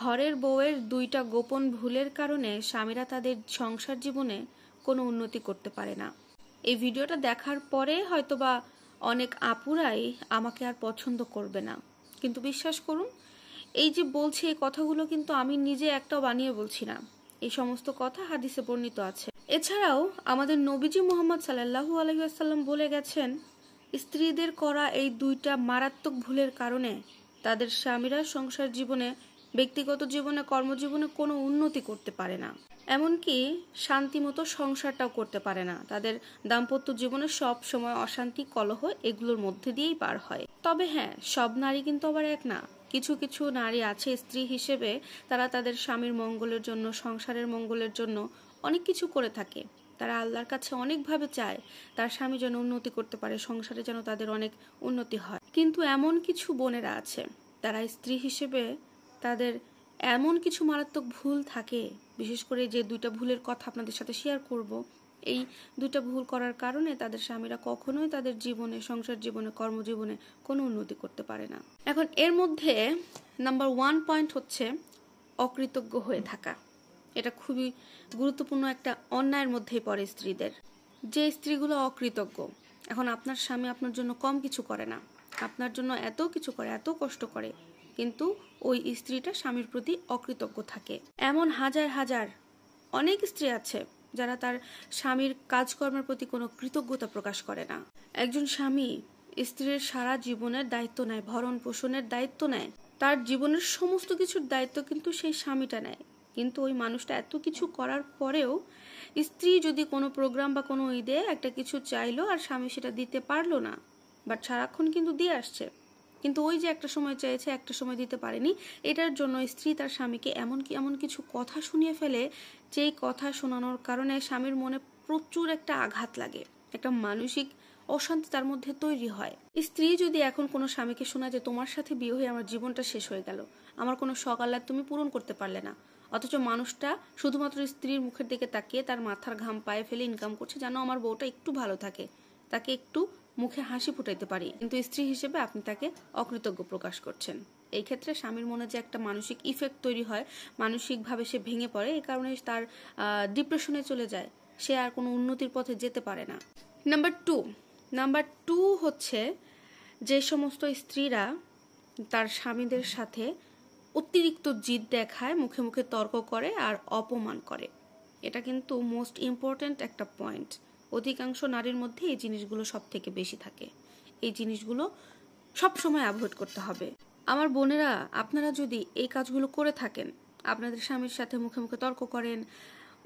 ঘরের বউয়ের দুইটা গোপন ভুলের কারণে স্বামীরা তাদের সংসার জীবনে কোনো উন্নতি করতে পারে না। এই ভিডিওটা দেখার পরে হয়তোবা অনেক আপুরাই আমাকে আর পছন্দ করবে না, কিন্তু বিশ্বাস করুন, এই যে বলছি এই কথাগুলো কিন্তু আমি নিজে একটাও বানিয়ে বলছি না। এই সমস্ত কথা হাদিসে বর্ণিত আছে। এছাড়াও আমাদের নবীজি মুহাম্মদ সাল্লাল্লাহু আলাইহি ওয়াসাল্লাম বলে গেছেন, স্ত্রীদের করা এই দুইটা মারাত্মক ভুলের কারণে তাদের স্বামীরা সংসার জীবনে, ব্যক্তিগত জীবনে, কর্মজীবনে কোনো উন্নতি করতে পারে না, এমনকি শান্তিমতো সংসারটাও করতে পারে না। তাদের দাম্পত্য জীবনে সব সময় অশান্তি, কলহ এগুলোর মধ্যে দিয়েই পার হয়। তবে হ্যাঁ, সব নারী কিন্তু আবার এক না। কিছু কিছু নারী আছে স্ত্রী হিসেবে, তারা তাদের স্বামীর মঙ্গলের জন্য, সংসারের মঙ্গলের জন্য অনেক কিছু করে থাকে। তারা আল্লাহর কাছে অনেকভাবে চায় তার স্বামী যেন উন্নতি করতে পারে, সংসারে যেন তাদের অনেক উন্নতি হয়। কিন্তু এমন কিছু বোনেরা আছে, তারা স্ত্রী হিসেবে তাদের এমন কিছু মারাত্মক ভুল থাকে, বিশেষ করে যে দুইটা ভুলের কথা আপনাদের সাথে শেয়ার করব, এই দুইটা ভুল করার কারণে তাদের স্বামীরা কখনোই তাদের জীবনে, সংসার জীবনে, কর্মজীবনে কোনো উন্নতি করতে পারে না। এখন এর মধ্যে নাম্বার 1 পয়েন্ট হচ্ছে অকৃতজ্ঞ হয়ে থাকা। এটা খুবই গুরুত্বপূর্ণ একটা অন্যায়ের মধ্যেই পড়ে স্ত্রীদের। যে স্ত্রীগুলো অকৃতজ্ঞ, এখন আপনার স্বামী আপনার জন্য কম কিছু করে না, আপনার জন্য এত কিছু করে, এত কষ্ট করে, কিন্তু ওই স্ত্রীটা স্বামীর প্রতি অকৃতজ্ঞ থাকে। এমন হাজার হাজার অনেক স্ত্রী আছে যারা তার স্বামীর কাজকর্মের প্রতি কোনো কৃতজ্ঞতা প্রকাশ করে না। একজন স্বামী স্ত্রীর সারা জীবনের দায়িত্ব নেয়, ভরণ পোষণের দায়িত্ব নেয়, তার জীবনের সমস্ত কিছুর দায়িত্ব কিন্তু সেই স্বামীটা নেয়। কিন্তু ওই মানুষটা এত কিছু করার পরেও স্ত্রী যদি কোনো প্রোগ্রাম বা কোনো ঈদে একটা কিছু চাইলো আর স্বামী সেটা দিতে পারলো না, বাট সারাক্ষণ কিন্তু দিয়ে আসছে, কিন্তু ওই যে একটা সময় চেয়েছে, একটা সময় দিতে পারেনি, এটার জন্য স্ত্রী তার স্বামীকে এমন কিছু কথা শুনিয়ে ফেলে, যেই কথা শোনানোর কারণে স্বামীর মনে প্রচুর একটা আঘাত লাগে, একটা মানসিক অশান্তি তার মধ্যে তৈরি হয়। স্ত্রী যদি এখন কোনো স্বামীকে শোনায় যে তোমার সাথে বিয়ে হয়ে আমার জীবনটা শেষ হয়ে গেল, আমার কোনো শখ আহ্লাদ তুমি পূরণ করতে পারলে না, অথচ মানুষটা শুধুমাত্র স্ত্রীর মুখের দিকে তাকিয়ে তার মাথার ঘাম পায়ে ফেলে ইনকাম করছে যেন আমার বউটা একটু ভালো থাকে, তাকে একটু মুখে হাসি ফুটাইতে পারি, কিন্তু স্ত্রী হিসেবে আপনি তাকে অকৃতজ্ঞ প্রকাশ করছেন। এই ক্ষেত্রে স্বামীর মনে যে একটা মানসিক ইফেক্ট তৈরি হয়, মানসিকভাবে সে ভেঙে পড়ে, এই কারণে তার ডিপ্রেশনে চলে যায়, সে আর কোনো উন্নতির পথে যেতে পারে না। নাম্বার টু হচ্ছে যে সমস্ত স্ত্রীরা তার স্বামীদের সাথে অতিরিক্ত জিদ দেখায়, মুখে মুখে তর্ক করে আর অপমান করে। এটা কিন্তু মোস্ট ইম্পর্ট্যান্ট একটা পয়েন্ট। অধিকাংশ নারীর মধ্যে এই জিনিসগুলো সব থেকে বেশি থাকে। এই জিনিসগুলো সব সময় অ্যাভয়েড করতে হবে। আমার বোনেরা, আপনারা যদি এই কাজগুলো করে থাকেন, আপনাদের স্বামীর সাথে মুখে মুখে তর্ক করেন,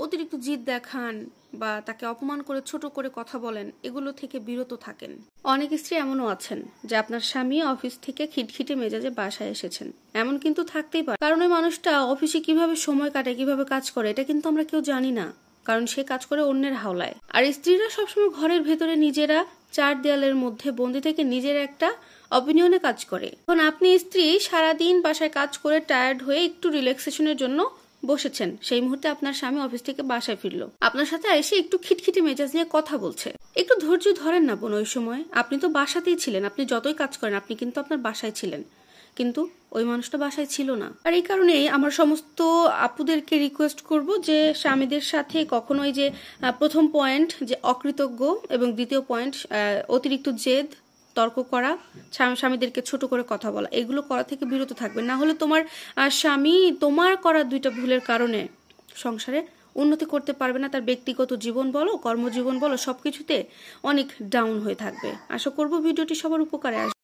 অতিরিক্ত জিদ দেখান বা তাকে অপমান করে ছোট করে কথা বলেন, এগুলো থেকে বিরত থাকেন। অনেক স্ত্রী এমনও আছেন যে আপনার স্বামী অফিস থেকে খিটখিটে মেজাজে বাসায় এসেছেন, এমন কিন্তু থাকতেই পারে, কারণ ওই মানুষটা অফিসে কিভাবে সময় কাটে, কিভাবে কাজ করে, এটা কিন্তু আমরা কেউ জানি না, কারণ সে কাজ করে অন্যের হাওলায়। আর স্ত্রীরা সবসময় ঘরের ভেতরে নিজেরা চার দেয়ালের মধ্যে বন্দি থেকে নিজের একটা অপিনিয়নে কাজ করে। এখন আপনি স্ত্রী সারাদিন বাসায় কাজ করে টায়ার্ড হয়ে একটু রিল্যাক্সেশনের জন্য বসেছেন, সেই মুহূর্তে আপনার স্বামী অফিস থেকে বাসায় ফিরলো, আপনার সাথে এসে একটু খিটখিটে মেজাজ নিয়ে কথা বলছে। একটু ধৈর্য ধরেন না বোন, ওই সময় আপনি তো বাসাতেই ছিলেন, আপনি যতই কাজ করেন আপনি কিন্তু আপনার বাসায় ছিলেন, কিন্তু ওই মানুষটা বাসায় ছিল না। আর এই কারণেই আমার সমস্ত আপুদেরকে রিকোয়েস্ট করব যে স্বামীদের সাথে কখনোই যে প্রথম পয়েন্ট যে অকৃতজ্ঞ এবং দ্বিতীয় পয়েন্ট অতিরিক্ত জেদ, তর্ক করা, স্বামীদেরকে ছোট করে কথা বলা, এগুলো করা থেকে বিরত থাকবে। না হলে তোমার স্বামী তোমার করা দুইটা ভুলের কারণে সংসারে উন্নতি করতে পারবে না, তার ব্যক্তিগত জীবন বলো, কর্মজীবন বলো, সবকিছুতে অনেক ডাউন হয়ে থাকবে। আশা করব ভিডিওটি সবার উপকারে আসবে।